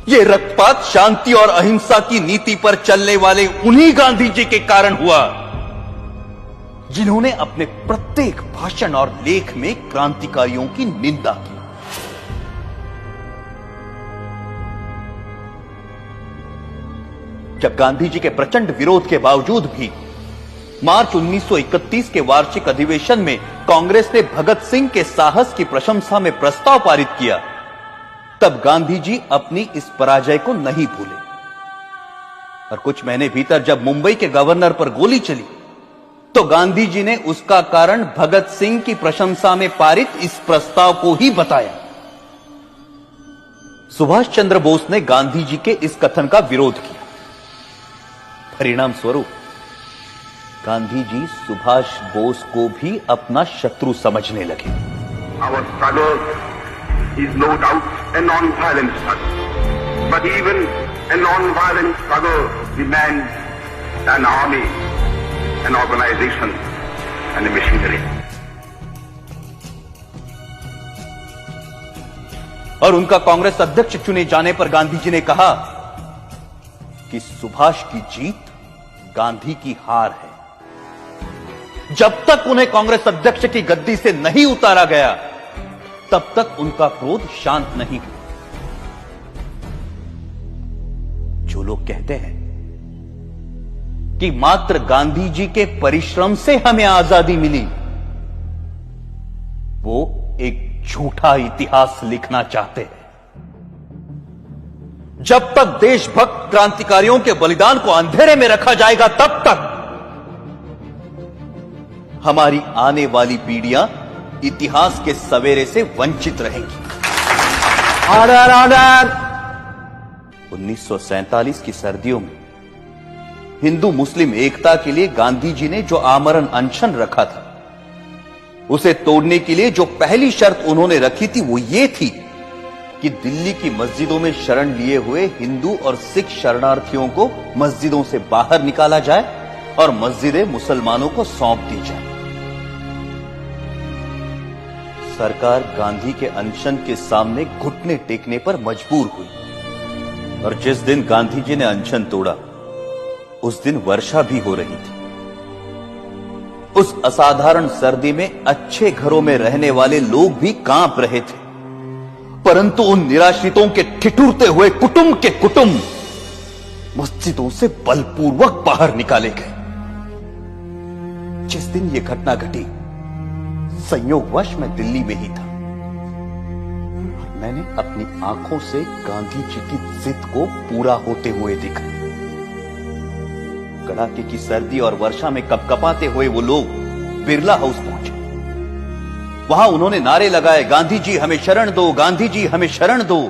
ये रक्तपात शांति और अहिंसा की नीति पर चलने वाले उन्हीं गांधी जी के कारण हुआ जिन्होंने अपने प्रत्येक भाषण और लेख में क्रांतिकारियों की निंदा की। जब गांधी जी के प्रचंड विरोध के बावजूद भी मार्च 1931 के वार्षिक अधिवेशन में कांग्रेस ने भगत सिंह के साहस की प्रशंसा में प्रस्ताव पारित किया, तब गांधी जी अपनी इस पराजय को नहीं भूले और कुछ महीने भीतर जब मुंबई के गवर्नर पर गोली चली तो गांधी जी ने उसका कारण भगत सिंह की प्रशंसा में पारित इस प्रस्ताव को ही बताया। सुभाष चंद्र बोस ने गांधी जी के इस कथन का विरोध किया। परिणाम स्वरूप गांधी जी सुभाष बोस को भी अपना शत्रु समझने लगे। Our struggle is no doubt a non-violent struggle, but even a non-violent struggle demands an army, an organization, and a machinery. और उनका कांग्रेस अध्यक्ष चुने जाने पर गांधी जी ने कहा कि सुभाष की जीत गांधी की हार है। जब तक उन्हें कांग्रेस अध्यक्ष की गद्दी से नहीं उतारा गया तब तक उनका क्रोध शांत नहीं हुआ। जो लोग कहते हैं कि मात्र गांधी जी के परिश्रम से हमें आजादी मिली, वो एक झूठा इतिहास लिखना चाहते हैं। जब तक देशभक्त क्रांतिकारियों के बलिदान को अंधेरे में रखा जाएगा तब तक हमारी आने वाली पीढ़ियां इतिहास के सवेरे से वंचित रहेंगी। Order order. 1947 की सर्दियों में हिंदू मुस्लिम एकता के लिए गांधी जी ने जो आमरण अनशन रखा था, उसे तोड़ने के लिए जो पहली शर्त उन्होंने रखी थी वो ये थी कि दिल्ली की मस्जिदों में शरण लिए हुए हिंदू और सिख शरणार्थियों को मस्जिदों से बाहर निकाला जाए और मस्जिदें मुसलमानों को सौंप दी जाए। सरकार गांधी के अनशन के सामने घुटने टेकने पर मजबूर हुई और जिस दिन गांधी जी ने अनशन तोड़ा उस दिन वर्षा भी हो रही थी। उस असाधारण सर्दी में अच्छे घरों में रहने वाले लोग भी कांप रहे थे, परंतु उन निराश्रितों के ठिठुरते हुए कुटुंब के कुटुंब मस्जिदों से बलपूर्वक बाहर निकाले गए। जिस दिन यह घटना घटी संयोगवश मैं दिल्ली में ही था और मैंने अपनी आंखों से गांधी जी की जिद को पूरा होते हुए देखा। कड़ाके की सर्दी और वर्षा में कपकपाते हुए वो लोग बिरला हाउस पहुंचे। वहां उन्होंने नारे लगाए, गांधी जी हमें शरण दो, गांधी जी हमें शरण दो।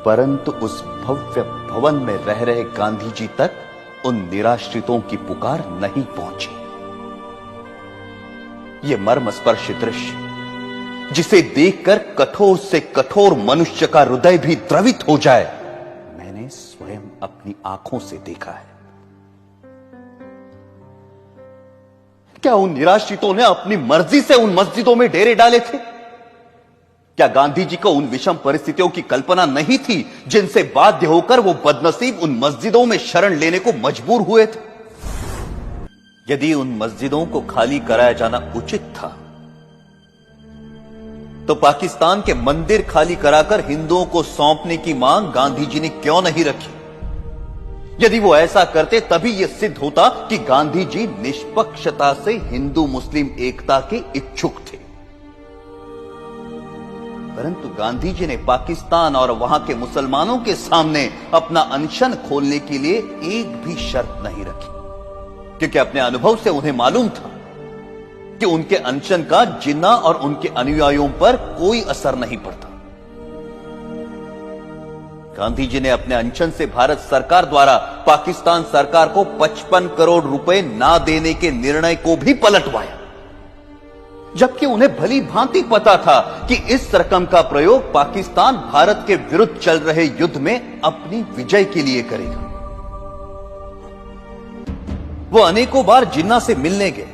परंतु उस भव्य भवन में रह रहे गांधी जी तक उन निराश्रितों की पुकार नहीं पहुंची। यह मर्मस्पर्शी दृश्य जिसे देखकर कठोर से कठोर मनुष्य का हृदय भी द्रवित हो जाए, मैंने स्वयं अपनी आंखों से देखा है। क्या उन निराश्रितों ने अपनी मर्जी से उन मस्जिदों में डेरे डाले थे? क्या गांधी जी को उन विषम परिस्थितियों की कल्पना नहीं थी जिनसे बाध्य होकर वो बदनसीब उन मस्जिदों में शरण लेने को मजबूर हुए थे? यदि उन मस्जिदों को खाली कराया जाना उचित था तो पाकिस्तान के मंदिर खाली कराकर हिंदुओं को सौंपने की मांग गांधी जी ने क्यों नहीं रखी? यदि वो ऐसा करते तभी यह सिद्ध होता कि गांधी जी निष्पक्षता से हिंदू मुस्लिम एकता के इच्छुक थे। परंतु गांधी जी ने पाकिस्तान और वहां के मुसलमानों के सामने अपना अनशन खोलने के लिए एक भी शर्त नहीं रखी, क्योंकि अपने अनुभव से उन्हें मालूम था कि उनके अनशन का जिन्ना और उनके अनुयायियों पर कोई असर नहीं पड़ता। गांधी जी ने अपने अनशन से भारत सरकार द्वारा पाकिस्तान सरकार को 55 करोड़ रुपए ना देने के निर्णय को भी पलटवाया, जबकि उन्हें भली भांति पता था कि इस रकम का प्रयोग पाकिस्तान भारत के विरुद्ध चल रहे युद्ध में अपनी विजय के लिए करेगा। वो अनेकों बार जिन्ना से मिलने गए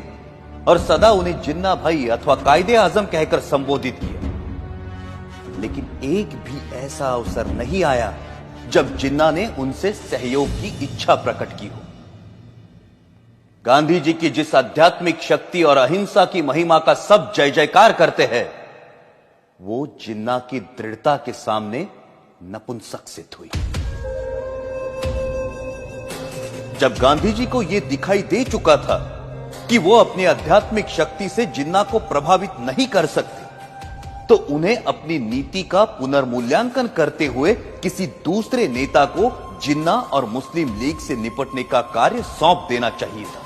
और सदा उन्हें जिन्ना भाई अथवा कायदे आजम कहकर संबोधित किया, लेकिन एक भी ऐसा अवसर नहीं आया जब जिन्ना ने उनसे सहयोग की इच्छा प्रकट की हो। गांधी जी की जिस आध्यात्मिक शक्ति और अहिंसा की महिमा का सब जय जयकार करते हैं, वो जिन्ना की दृढ़ता के सामने नपुंसक सिद्ध हुई। जब गांधी जी को यह दिखाई दे चुका था कि वो अपनी आध्यात्मिक शक्ति से जिन्ना को प्रभावित नहीं कर सकते, तो उन्हें अपनी नीति का पुनर्मूल्यांकन करते हुए किसी दूसरे नेता को जिन्ना और मुस्लिम लीग से निपटने का कार्य सौंप देना चाहिए था।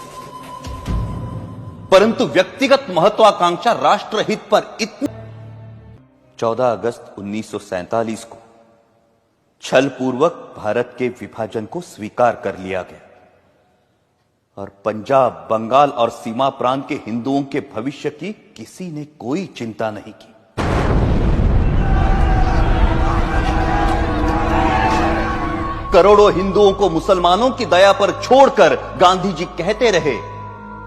परंतु व्यक्तिगत महत्वाकांक्षा राष्ट्रहित पर इतनी 14 अगस्त 1947 को छलपूर्वक भारत के विभाजन को स्वीकार कर लिया गया और पंजाब, बंगाल और सीमा प्रांत के हिंदुओं के भविष्य की किसी ने कोई चिंता नहीं की। करोड़ों हिंदुओं को मुसलमानों की दया पर छोड़कर गांधी जी कहते रहे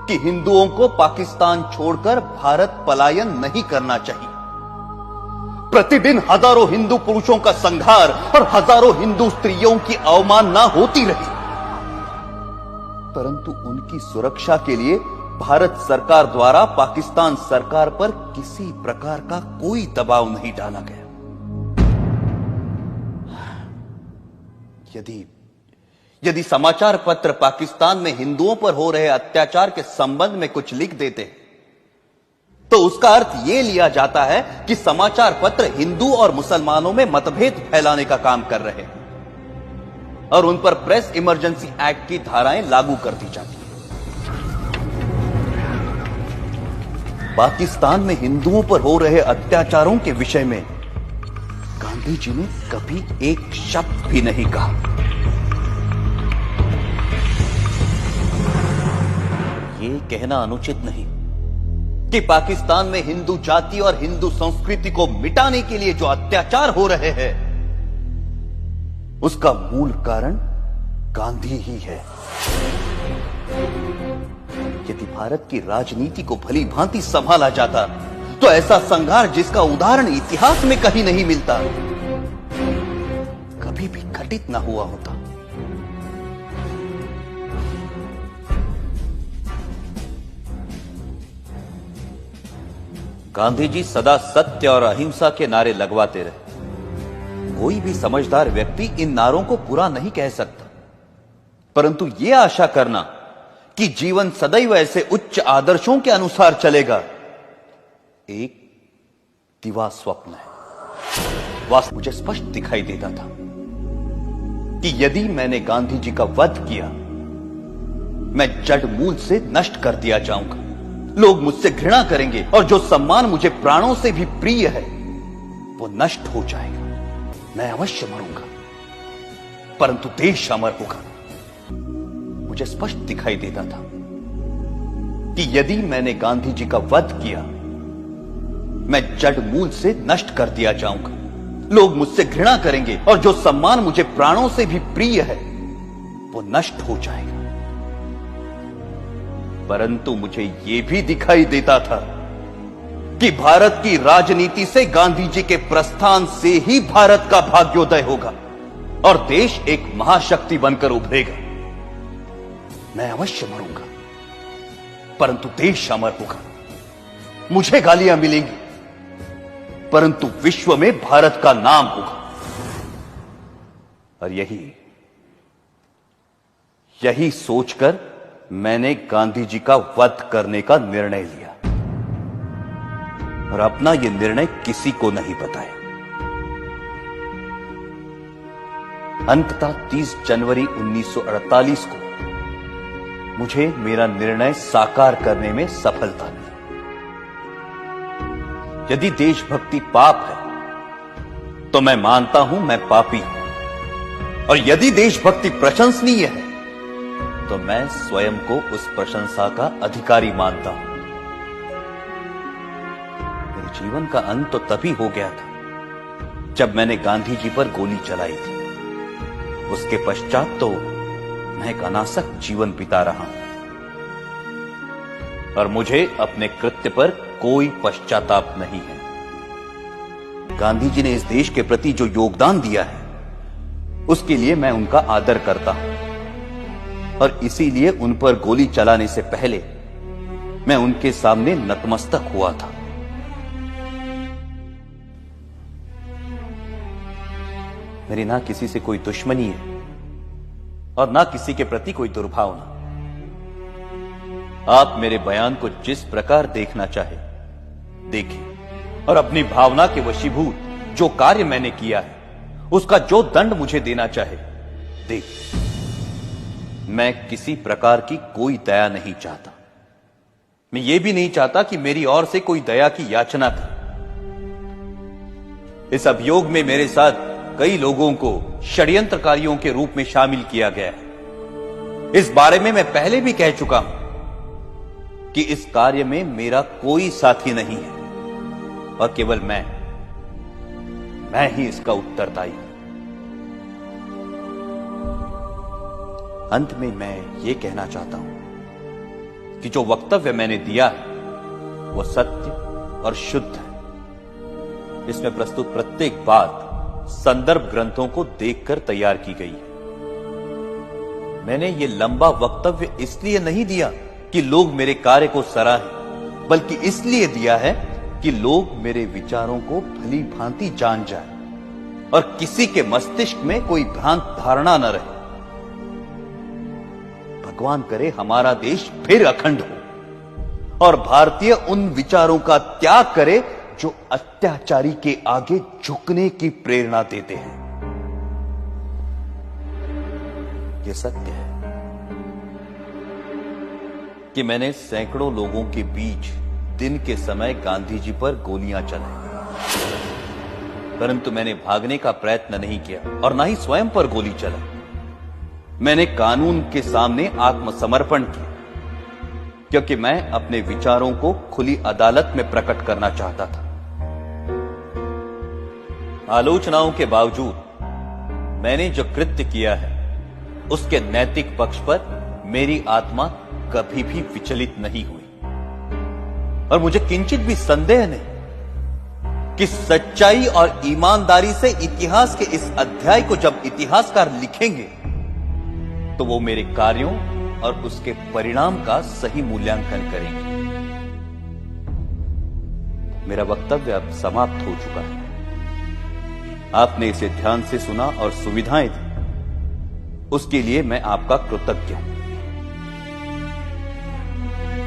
कि हिंदुओं को पाकिस्तान छोड़कर भारत पलायन नहीं करना चाहिए। प्रतिदिन हजारों हिंदू पुरुषों का संहार और हजारों हिंदू स्त्रियों की अवमानना होती रही, परंतु उनकी सुरक्षा के लिए भारत सरकार द्वारा पाकिस्तान सरकार पर किसी प्रकार का कोई दबाव नहीं डाला गया। यदि समाचार पत्र पाकिस्तान में हिंदुओं पर हो रहे अत्याचार के संबंध में कुछ लिख देते हैं, तो उसका अर्थ यह लिया जाता है कि समाचार पत्र हिंदू और मुसलमानों में मतभेद फैलाने का काम कर रहे हैं और उन पर प्रेस इमरजेंसी एक्ट की धाराएं लागू कर दी जाती हैं। पाकिस्तान में हिंदुओं पर हो रहे अत्याचारों के विषय में गांधी जी ने कभी एक शब्द भी नहीं कहा। यह कहना अनुचित नहीं कि पाकिस्तान में हिंदू जाति और हिंदू संस्कृति को मिटाने के लिए जो अत्याचार हो रहे हैं, उसका मूल कारण गांधी ही है। यदि भारत की राजनीति को भली भांति संभाला जाता, तो ऐसा संघार जिसका उदाहरण इतिहास में कहीं नहीं मिलता, कभी भी घटित ना हुआ होता। गांधी जी सदा सत्य और अहिंसा के नारे लगवाते रहे। कोई भी समझदार व्यक्ति इन नारों को बुरा नहीं कह सकता, परंतु यह आशा करना कि जीवन सदैव ऐसे उच्च आदर्शों के अनुसार चलेगा, एक दिवा स्वप्न है। वास्तव मुझे स्पष्ट दिखाई देता था कि यदि मैंने गांधी जी का वध किया, मैं जड़ मूल से नष्ट कर दिया जाऊंगा। लोग मुझसे घृणा करेंगे और जो सम्मान मुझे प्राणों से भी प्रिय है, वो नष्ट हो जाएगा। मैं अवश्य मरूंगा, परंतु देश अमर होगा। मुझे स्पष्ट दिखाई देता था कि यदि मैंने गांधी जी का वध किया, मैं जड़ मूल से नष्ट कर दिया जाऊंगा। लोग मुझसे घृणा करेंगे और जो सम्मान मुझे प्राणों से भी प्रिय है, वो नष्ट हो जाएगा। परंतु मुझे यह भी दिखाई देता था कि भारत की राजनीति से गांधी जी के प्रस्थान से ही भारत का भाग्योदय होगा और देश एक महाशक्ति बनकर उभरेगा। मैं अवश्य मरूंगा, परंतु देश अमर होगा। मुझे गालियां मिलेंगी, परंतु विश्व में भारत का नाम होगा। और यही सोचकर मैंने गांधी जी का वध करने का निर्णय लिया और अपना यह निर्णय किसी को नहीं बताया। अंततः 30 जनवरी 1948 को मुझे मेरा निर्णय साकार करने में सफलता मिली। यदि देशभक्ति पाप है, तो मैं मानता हूं मैं पापी हूं, और यदि देशभक्ति प्रशंसनीय है, तो मैं स्वयं को उस प्रशंसा का अधिकारी मानता हूं। मेरे जीवन का अंत तो तभी हो गया था जब मैंने गांधी जी पर गोली चलाई थी। उसके पश्चात तो मैं एक अनासक्त जीवन बिता रहा हूं और मुझे अपने कृत्य पर कोई पश्चाताप नहीं है। गांधी जी ने इस देश के प्रति जो योगदान दिया है उसके लिए मैं उनका आदर करता हूं और इसीलिए उन पर गोली चलाने से पहले मैं उनके सामने नतमस्तक हुआ था। मेरी ना किसी से कोई दुश्मनी है और ना किसी के प्रति कोई दुर्भावना। आप मेरे बयान को जिस प्रकार देखना चाहे देखिए और अपनी भावना के वशीभूत जो कार्य मैंने किया है उसका जो दंड मुझे देना चाहे देखिए। मैं किसी प्रकार की कोई दया नहीं चाहता। मैं ये भी नहीं चाहता कि मेरी ओर से कोई दया की याचना करे। इस अभियोग में मेरे साथ कई लोगों को षड्यंत्रकारियों के रूप में शामिल किया गया है। इस बारे में मैं पहले भी कह चुका हूं कि इस कार्य में मेरा कोई साथी नहीं है और केवल मैं ही इसका उत्तरदायी हूं। अंत में मैं ये कहना चाहता हूं कि जो वक्तव्य मैंने दिया है वो सत्य और शुद्ध है। इसमें प्रस्तुत प्रत्येक बात संदर्भ ग्रंथों को देखकर तैयार की गई है। मैंने ये लंबा वक्तव्य इसलिए नहीं दिया कि लोग मेरे कार्य को सराहें, बल्कि इसलिए दिया है कि लोग मेरे विचारों को भली भांति जान जाएं और किसी के मस्तिष्क में कोई भ्रांत धारणा न रहे। भगवान करे हमारा देश फिर अखंड हो और भारतीय उन विचारों का त्याग करे जो अत्याचारी के आगे झुकने की प्रेरणा देते हैं। यह सत्य है कि मैंने सैकड़ों लोगों के बीच दिन के समय गांधी जी पर गोलियां चलाई, परंतु मैंने भागने का प्रयत्न नहीं किया और ना ही स्वयं पर गोली चलाई। मैंने कानून के सामने आत्मसमर्पण किया क्योंकि मैं अपने विचारों को खुली अदालत में प्रकट करना चाहता था। आलोचनाओं के बावजूद मैंने जो कृत्य किया है उसके नैतिक पक्ष पर मेरी आत्मा कभी भी विचलित नहीं हुई और मुझे किंचित भी संदेह नहीं कि सच्चाई और ईमानदारी से इतिहास के इस अध्याय को जब इतिहासकार लिखेंगे तो वो मेरे कार्यों और उसके परिणाम का सही मूल्यांकन करेंगे। मेरा वक्तव्य अब समाप्त हो चुका है। आपने इसे ध्यान से सुना और सुविधाएं दी, उसके लिए मैं आपका कृतज्ञ हूं।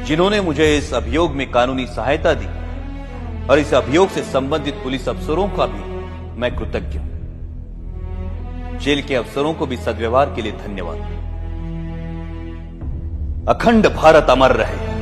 जिन्होंने मुझे इस अभियोग में कानूनी सहायता दी और इस अभियोग से संबंधित पुलिस अफसरों का भी मैं कृतज्ञ हूं। जेल के अफसरों को भी सद्व्यवहार के लिए धन्यवाद। अखंड भारत अमर रहे।